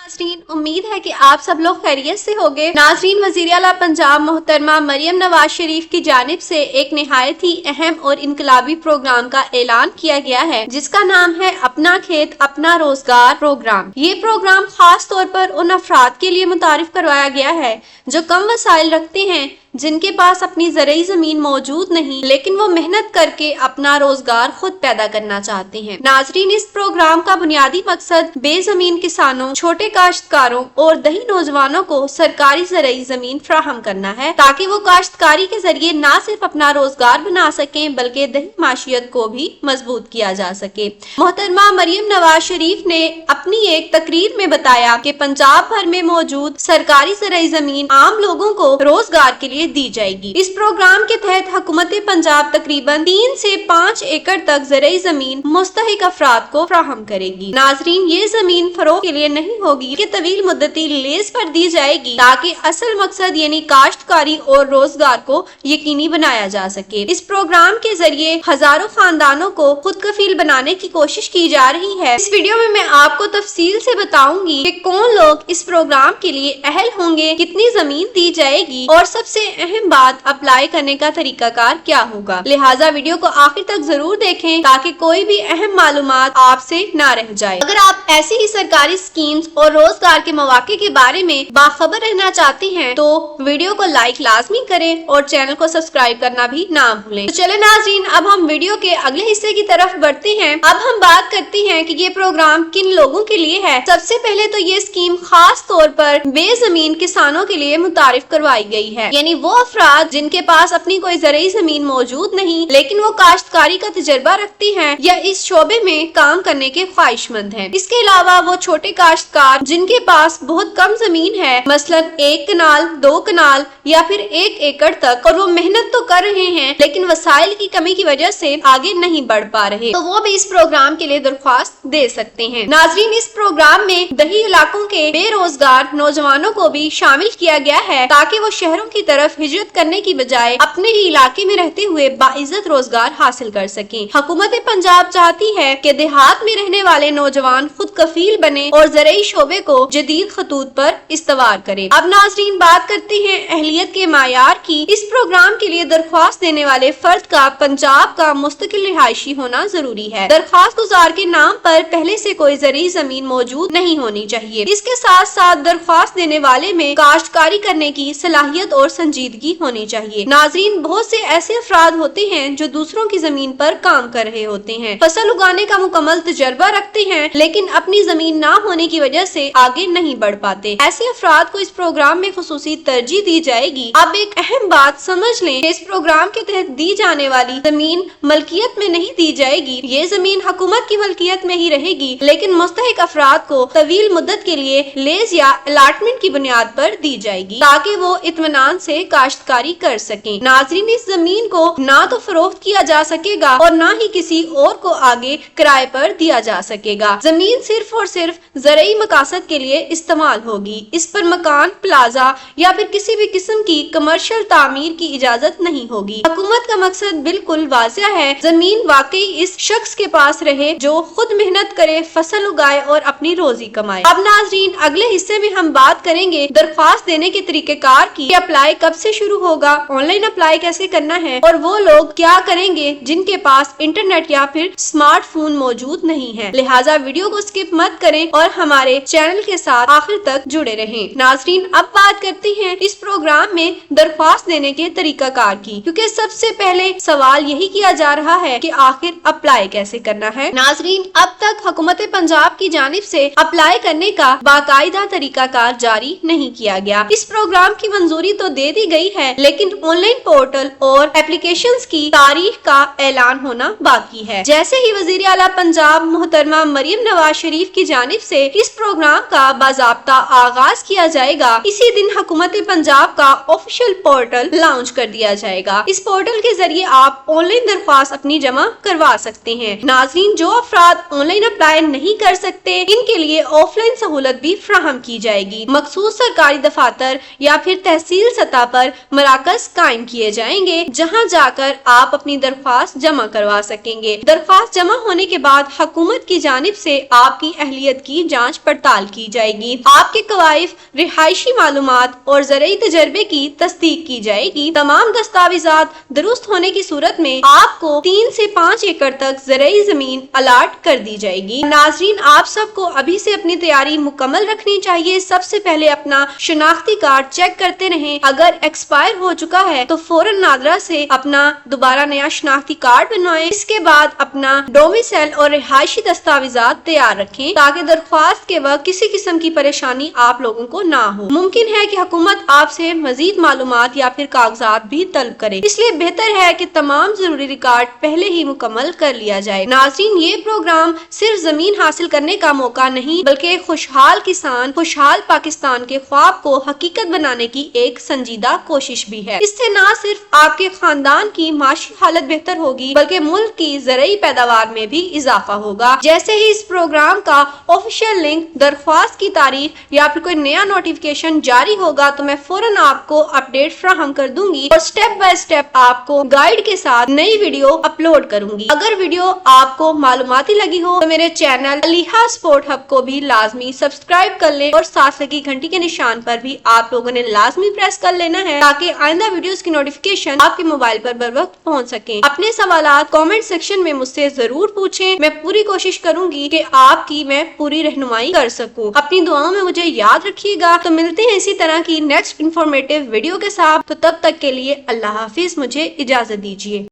नाज़रीन, उम्मीद है कि आप सब लोग खैरियत से होंगे। नाज़रीन, वज़ीर आला पंजाब मोहतरमा मरियम नवाज शरीफ की जानिब से एक निहायत ही अहम और इनकलाबी प्रोग्राम का ऐलान किया गया है, जिसका नाम है अपना खेत अपना रोजगार प्रोग्राम। ये प्रोग्राम खास तौर पर उन अफराद के लिए मुतारिफ करवाया गया है जो कम वसाइल रखते हैं, जिनके पास अपनी ज़रई ज़मीन मौजूद नहीं, लेकिन वो मेहनत करके अपना रोजगार खुद पैदा करना चाहते हैं। नाज़रीन, इस प्रोग्राम का बुनियादी मकसद बेज़मीन किसानों, छोटे काश्तकारों और दही नौजवानों को सरकारी ज़रई ज़मीन फ्राहम करना है, ताकि वो काश्तकारी के जरिए न सिर्फ अपना रोजगार बना सकें, बल्कि दही माशियत को भी मजबूत किया जा सके। मोहतरमा मरियम नवाज शरीफ ने अपनी एक तकरीर में बताया कि पंजाब भर में मौजूद सरकारी ज़रई ज़मीन आम लोगों को रोजगार के लिए दी जाएगी। इस प्रोग्राम के तहत हुकूमत पंजाब तकरीबन 3 से 5 एकड़ तक ज़रई ज़मीन मुस्तहिक अफराद को फ्राहम करेगी। नाज़रीन, ये ज़मीन फरोख्त के लिए नहीं होगी कि तवील मुद्दती लीज पर दी जाएगी, ताकि असल मकसद यानी काश्तकारी और रोजगार को यकीनी बनाया जा सके। इस प्रोग्राम के जरिए हजारों खानदानों को खुद कफील बनाने की कोशिश की जा रही है। इस वीडियो में मैं आपको तफसील से बताऊंगी कि कौन लोग इस प्रोग्राम के लिए अहल होंगे, कितनी जमीन दी जाएगी और सबसे अहम बात अप्लाई करने का तरीकाकार क्या होगा। लिहाजा वीडियो को आखिर तक जरूर देखें ताकि कोई भी अहम मालूमात आपसे ना रह जाए। अगर आप ऐसी ही सरकारी स्कीम्स और रोजगार के मौके के बारे में बाखबर रहना चाहते हैं तो वीडियो को लाइक लाजमी करें और चैनल को सब्सक्राइब करना भी ना भूलें। तो चले नाज़रीन, अब हम वीडियो के अगले हिस्से की तरफ बढ़ते हैं। अब हम बात करते हैं कि ये प्रोग्राम किन लोगों के लिए है। सबसे पहले तो ये स्कीम खास तौर पर बेजमीन किसानों के लिए मुतारिफ करवाई गई है, यानी वो अफराद जिनके पास अपनी कोई ज़रई ज़मीन मौजूद नहीं, लेकिन वो काश्तकारी का तजर्बा रखती हैं या इस शोबे में काम करने के ख्वाहिशमंद हैं। इसके अलावा वो छोटे काश्तकार जिनके पास बहुत कम जमीन है, मसलन 1 कनाल 2 कनाल या फिर 1 एकड़ तक, और वो मेहनत तो कर रहे हैं लेकिन वसाइल की कमी की वजह से आगे नहीं बढ़ पा रहे, तो वो भी इस प्रोग्राम के लिए दरख्वास्त दे सकते हैं। नाज़रीन, इस प्रोग्राम में दही इलाकों के बेरोजगार नौजवानों को भी शामिल किया गया है, ताकि वो शहरों की तरफ हिजरत करने की बजाय अपने ही इलाके में रहते हुए बाइज्जत रोजगार हासिल कर सकें। हुकूमत पंजाब चाहती है कि देहात में रहने वाले नौजवान खुद कफील बने और ज़रई शोबे को जदीद खतूत पर इस्तवार करे। अब नाज़रीन, बात करते हैं अहलियत के मायार की। इस प्रोग्राम के लिए दरख्वास्त देने वाले फर्द का पंजाब का मुस्तकिल रिहायशी होना जरूरी है। दरख्वास्त गुजार के नाम पर पहले से कोई ज़रई ज़मीन मौजूद नहीं होनी चाहिए। इसके साथ साथ दरख्वास्त देने वाले में काश्तकारी करने की सलाहियत और संजीदगी होनी चाहिए। नाज़रीन, बहुत से ऐसे अफराद होते हैं जो दूसरों की जमीन पर काम कर रहे होते हैं, फसल उगाने का मुकम्मल तजर्बा रखते हैं, लेकिन अपनी जमीन ना होने की वजह से आगे नहीं बढ़ पाते। ऐसे अफराद को इस प्रोग्राम में खुसूसी तरजीह दी जाएगी। अब एक अहम बात समझ लें, इस प्रोग्राम के तहत दी जाने वाली जमीन मलकियत में नहीं दी जाएगी। ये जमीन हुकूमत की मलकियत में ही रहेगी, लेकिन मुस्तहिक अफराद को तवील मुद्दत के लिए लेज या अलाटमेंट की बुनियाद पर दी जाएगी, ताकि वो इत्मीनान से काश्तकारी कर सकें। नाज़रीन, इस जमीन को ना तो फरोख्त किया जा सकेगा और ना ही किसी और को आगे किराए पर दिया जा सकेगा। जमीन सिर्फ और सिर्फ ज़रई मकासद के लिए इस्तेमाल होगी। इस पर मकान, प्लाजा या फिर किसी भी किस्म की कमर्शियल तामीर की इजाजत नहीं होगी। हुकूमत का मकसद बिल्कुल वाज़ेह है, जमीन वाकई इस शख्स के पास रहे जो खुद मेहनत करे, फसल उगाए और अपनी रोजी कमाए। अब नाज़रीन, अगले हिस्से में हम बात करेंगे दरख्वास्त देने के तरीकेकार की। अप्लाई कब से शुरू होगा, ऑनलाइन अप्लाई कैसे करना है और वो लोग क्या करेंगे जिनके पास इंटरनेट या फिर स्मार्टफोन मौजूद नहीं है। लिहाजा वीडियो को स्किप मत करें और हमारे चैनल के साथ आखिर तक जुड़े रहें। नाज़रीन, अब बात करते हैं इस प्रोग्राम में दरख्वास्त देने के तरीकाकार की, क्योंकि सबसे पहले सवाल यही किया जा रहा है कि आखिर अप्लाई कैसे करना है। नाज़रीन, अब तक हुकूमत पंजाब की जानिब से अप्लाई करने का बाकायदा तरीकाकार जारी नहीं किया गया। इस प्रोग्राम की मंजूरी तो दे दी गई है, लेकिन ऑनलाइन पोर्टल और एप्लीकेशंस की तारीख का ऐलान होना बाकी है। जैसे ही वज़ीर आला पंजाब मोहतरमा मरियम नवाज शरीफ की जानिब से इस प्रोग्राम का बाज़ाब्ता आगाज किया जाएगा, इसी दिन हुकूमत पंजाब का ऑफिशियल पोर्टल लॉन्च कर दिया जाएगा। इस पोर्टल के जरिए आप ऑनलाइन दरख्वास्त अपनी जमा करवा सकते हैं। नाज़रीन, जो अफराद ऑनलाइन अप्लाई नहीं कर सकते, इनके लिए ऑफलाइन सहूलत भी फ्राहम की जाएगी। मखसूस सरकारी दफातर या फिर तहसील सतह पर پر مراکز قائم کیے جائیں گے جہاں جا کر آپ اپنی درخواست جمع کروا سکیں گے۔ درخواست جمع ہونے کے بعد حکومت کی جانب سے آپ کی اہلیت کی جانچ پڑتال کی جائے گی، آپ کے کوائف، رہائشی معلومات اور زرعی تجربے کی تصدیق کی جائے گی۔ تمام دستاویزات درست ہونے کی صورت میں آپ کو 3 سے 5 ایکڑ تک زرعی زمین الاٹ کر دی جائے گی۔ ناظرین، آپ سب کو ابھی سے اپنی تیاری مکمل رکھنی چاہیے۔ سب سے پہلے اپنا شناختی کارڈ چیک کرتے رہیں، اگر ایکسپائر ہو چکا ہے تو فوراً نادرا سے اپنا دوبارہ نیا شناختی کارڈ بنوائیں۔ اس کے بعد اپنا ڈومیسائل اور رہائشی دستاویزات تیار رکھیں تاکہ درخواست کے وقت کسی قسم کی پریشانی آپ لوگوں کو نہ ہو۔ ممکن ہے کہ حکومت آپ سے مزید معلومات یا پھر کاغذات بھی طلب کرے، اس لیے بہتر ہے کہ تمام ضروری ریکارڈ پہلے ہی مکمل کر لیا جائے۔ ناظرین، یہ پروگرام صرف زمین حاصل کرنے کا موقع نہیں بلکہ خوشحال کسان، خوشحال پاکستان کے خواب کو حقیقت بنانے کی ایک سنجیدہ کوشش بھی ہے۔ اس سے نہ صرف آپ کے خاندان کی معاشی حالت بہتر ہوگی بلکہ ملک کی زرعی پیداوار میں بھی اضافہ ہوگا۔ جیسے ہی اس پروگرام کا آفیشیل لنک، درخواست کی تاریخ یا پھر کوئی نیا نوٹیفیکیشن جاری ہوگا تو میں فوراً آپ کو اپڈیٹ فراہم کر دوں گی اور سٹیپ بائی سٹیپ آپ کو گائیڈ کے ساتھ نئی ویڈیو اپلوڈ کروں گی۔ اگر ویڈیو آپ کو معلوماتی لگی ہو تو میرے چینل علیحہ سپورٹ ہب کو بھی لازمی سبسکرائب کر لیں اور ساتھ لگی گھنٹی کے نشان پر بھی آپ لوگوں نے لازمی پریس کر لینا ہے تاکہ آئندہ ویڈیوز کی نوٹیفیکیشن آپ کے موبائل پر بر وقت پہنچ سکیں۔ اپنے سوالات کامنٹ سیکشن میں مجھ سے ضرور پوچھیں، میں پوری کوشش کروں گی کہ آپ کی میں پوری رہنمائی کر سکوں۔ اپنی دعاؤں میں مجھے یاد رکھیے گا۔ تو ملتے ہیں اسی طرح کی نیکسٹ انفارمیٹیو ویڈیو کے ساتھ، تو تب تک کے لیے اللہ حافظ، مجھے اجازت دیجیے۔